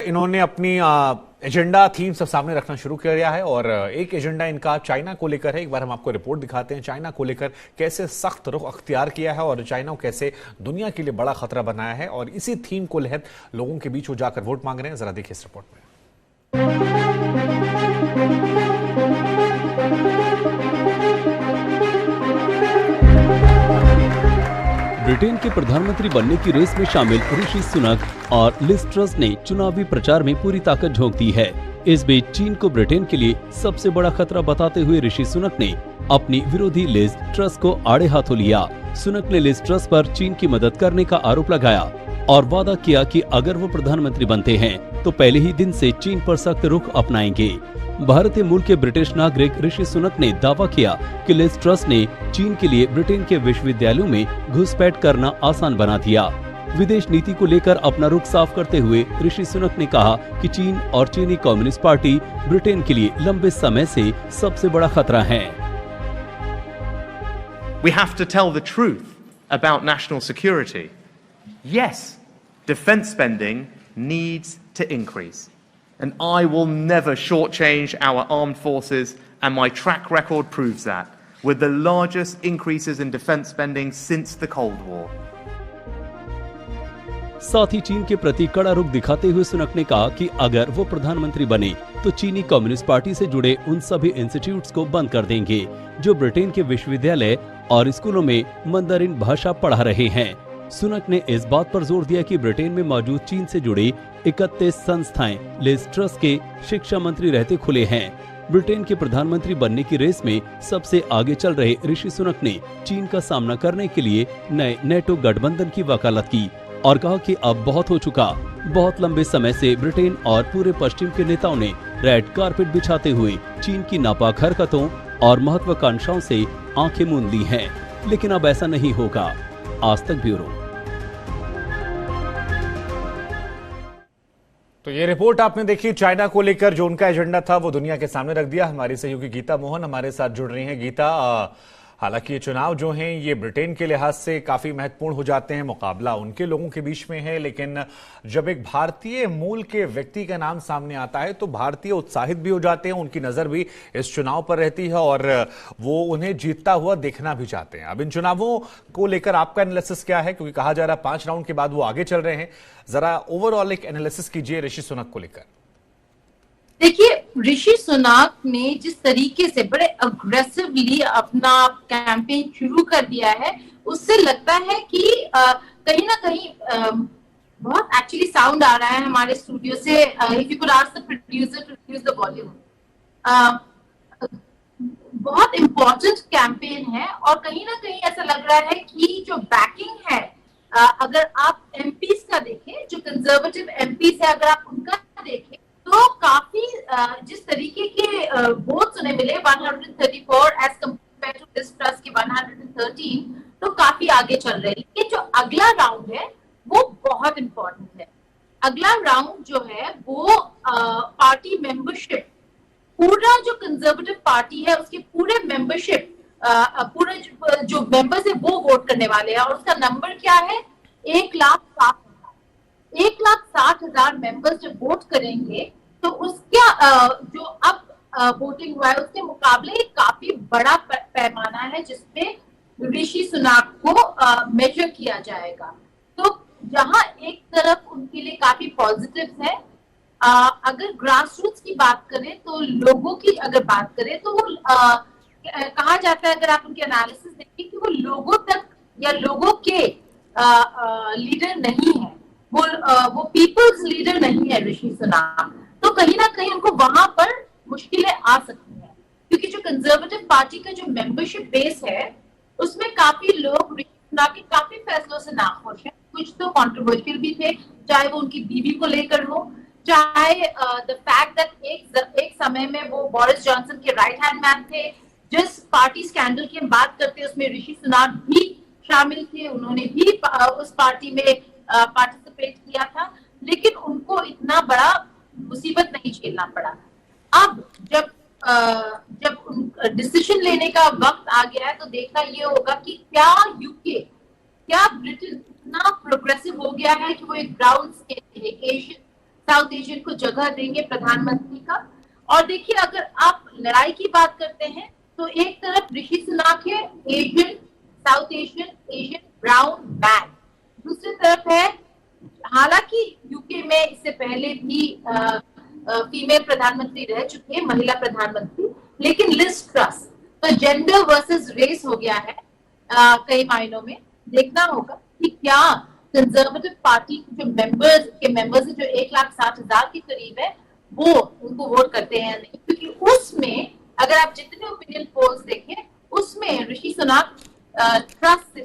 इन्होंने अपनी agenda theme सब सामने रखना शुरू कर दिया है और एक एजेंडा इनका चाइना को लेकर है। एक बार हम आपको रिपोर्ट दिखाते हैं चाइना को लेकर कैसे सख्त रुख अख्तियार किया है और चाइना को कैसे दुनिया के लिए बड़ा खतरा बनाया है और इसी थीम को लेकर लोगों के बीच वो जाकर वोट मांग रहे हैं। जरा देखिए इस रिपोर्ट में। ब्रिटेन के प्रधानमंत्री बनने की रेस में शामिल ऋषि सुनक और लिज ट्रस ने चुनावी प्रचार में पूरी ताकत झोंक दी है। इस बीच चीन को ब्रिटेन के लिए सबसे बड़ा खतरा बताते हुए ऋषि सुनक ने अपनी विरोधी लिज ट्रस को आड़े हाथों लिया। सुनक ने लिज ट्रस पर चीन की मदद करने का आरोप लगाया और वादा किया कि अगर वो प्रधानमंत्री बनते हैं तो पहले ही दिन से चीन पर सख्त रुख अपनाएंगे। भारतीय मूल के ब्रिटिश नागरिक ऋषि सुनक ने दावा किया कि लिज ट्रस ने चीन के लिए ब्रिटेन के विश्वविद्यालयों में घुसपैठ करना आसान बना दिया। विदेश नीति को लेकर अपना रुख साफ करते हुए ऋषि सुनक ने कहा कि चीन और चीनी कम्युनिस्ट पार्टी ब्रिटेन के लिए लंबे समय से सबसे बड़ा खतरा है। We have to tell the truth about national security. Yes, defense spending needs to increase. And I will never shortchange our armed forces, and my track record proves that, with the largest increases in defense spending since the Cold War. साथ ही चीन के प्रति कड़ा रुख दिखाते हुए सुनक ने कहा कि अगर वो प्रधानमंत्री बने तो चीनी कम्युनिस्ट पार्टी से जुड़े उन सभी इंस्टीट्यूट्स को बंद कर देंगे जो ब्रिटेन के विश्वविद्यालय और स्कूलों में मंdarin भाषा पढ़ा रहे हैं। सुनक ने इस बात पर जोर दिया कि ब्रिटेन में मौजूद चीन से जुड़ी 31 संस्थाएं लिज ट्रस के शिक्षा मंत्री रहते खुले हैं। ब्रिटेन के प्रधानमंत्री बनने की रेस में सबसे आगे चल रहे ऋषि सुनक ने चीन का सामना करने के लिए नए नेटो गठबंधन की वकालत की और कहा कि अब बहुत हो चुका। बहुत लंबे समय से ब्रिटेन और पूरे पश्चिम के नेताओं ने रेड कारपेट बिछाते हुए चीन की नापाक हरकतों और महत्वाकांक्षाओं से आंखें मूंद ली हैं, लेकिन अब ऐसा नहीं होगा। आज तक ब्यूरो। तो ये रिपोर्ट आपने देखी चाइना को लेकर, जो उनका एजेंडा था वो दुनिया के सामने रख दिया। हमारी सहयोगी गीता मोहन हमारे साथ जुड़ रही हैं। गीता, हालांकि ये चुनाव जो हैं ये ब्रिटेन के लिहाज से काफी महत्वपूर्ण हो जाते हैं, मुकाबला उनके लोगों के बीच में है, लेकिन जब एक भारतीय मूल के व्यक्ति का नाम सामने आता है तो भारतीय उत्साहित भी हो जाते हैं, उनकी नजर भी इस चुनाव पर रहती है और वो उन्हें जीतता हुआ देखना भी चाहते हैं। अब इन चुनावों को लेकर आपका एनालिसिस क्या है, क्योंकि कहा जा रहा है 5 राउंड के बाद वो आगे चल रहे हैं। जरा ओवरऑल एक एनालिसिस कीजिए ऋषि सुनक को लेकर। देखिए, ऋषि सुनक ने जिस तरीके से बड़े अग्रेसिवली अपना कैंपेन शुरू कर दिया है, उससे लगता है कि कहीं ना कहीं बहुत एक्चुअली साउंड आ रहा है हमारे स्टूडियो से। If you could ask the producer to reduce the volume. बहुत इंपॉर्टेंट कैंपेन है और कहीं ना कहीं ऐसा लग रहा है कि जो बैकिंग है, अगर आप एमपीज का देखें, जो कंजर्वेटिव एमपीज है, अगर आप उनका देखें तो काफी जिस तरीके के वोट्स उन्हें मिले 134 as compared to Liz Truss के 113, तो काफी आगे चल रहे हैं। लेकिन जो अगला राउंड है वो बहुत इंपॉर्टेंट है। अगला राउंड जो है वो पार्टी मेंबरशिप, पूरा जो कंजर्वेटिव पार्टी है उसके पूरे मेंबरशिप, पूरे जो मेंबर्स है वो वोट करने वाले हैं और उसका नंबर क्या है, 1,60,000। 1,60,000 मेंबर्स जब वोट करेंगे तो उसका जो अब वोटिंग हुआ है उसके मुकाबले काफी बड़ा पैमाना है जिसपे ऋषि सुनक को मेजर किया जाएगा। तो जहां एक तरफ उनके लिए काफी पॉजिटिव्स है, अगर ग्रास रूट्स की बात करें तो लोगों की अगर बात करें तो वो कहा जाता है, अगर आप उनके एनालिसिस देखें कि वो लोगों तक या लोगों के लीडर नहीं है, वो पीपल्स लीडर नहीं है ऋषि सुनक। तो कहीं ना कहीं उनको वहां पर मुश्किलें आ सकती हैं, क्योंकि जो कंजर्वेटिव पार्टी का जो मेंबरशिप बेस है उसमें काफी लोग ऋषि सुनक के काफी फैसलों से नाखुश हैं। कुछ तो कंट्रोवर्शियल भी थे, चाहे वो उनकी बीवी को लेकर हो, चाहे द फैक्ट दैट एक समय में वो बोरिस जॉनसन के राइट हैंड मैन थे। जिस पार्टी स्कैंडल की हम बात करते हैं उसमें ऋषि सुनक भी शामिल थे, उन्होंने भी उस पार्टी में पार्टिसिपेट किया था, लेकिन उनको इतना बड़ा मुसीबत नहीं झेलना पड़ा। अब जब डिसीजन लेने का वक्त आ गया है तो देखना ये होगा कि क्या यूके, क्या ब्रिटेन इतना प्रोग्रेसिव हो गया है कि वो एक ग्राउंड एशियन साउथ एशियन को जगह देंगे प्रधानमंत्री का। और देखिए, अगर आप लड़ाई की बात करते हैं तो एक तरफ ऋषि सुनाक है, Asian, south Asian brown man, दूसरी तरफ है, हालांकि यूके में इससे पहले भी फीमेल प्रधानमंत्री रह चुके हैं, महिला प्रधानमंत्री, लेकिन लिज ट्रस। तो जेंडर वर्सेस रेस हो गया है कई मायनों में। देखना होगा कि क्या कंजर्वेटिव पार्टी जो मेंबर्स जो 1,60,000 के करीब है, वो उनको वोट करते हैं या नहीं, क्योंकि उसमें अगर आप जितने ओपिनियन पोल्स देखें उसमें ऋषि सुनाक ट्रस्ट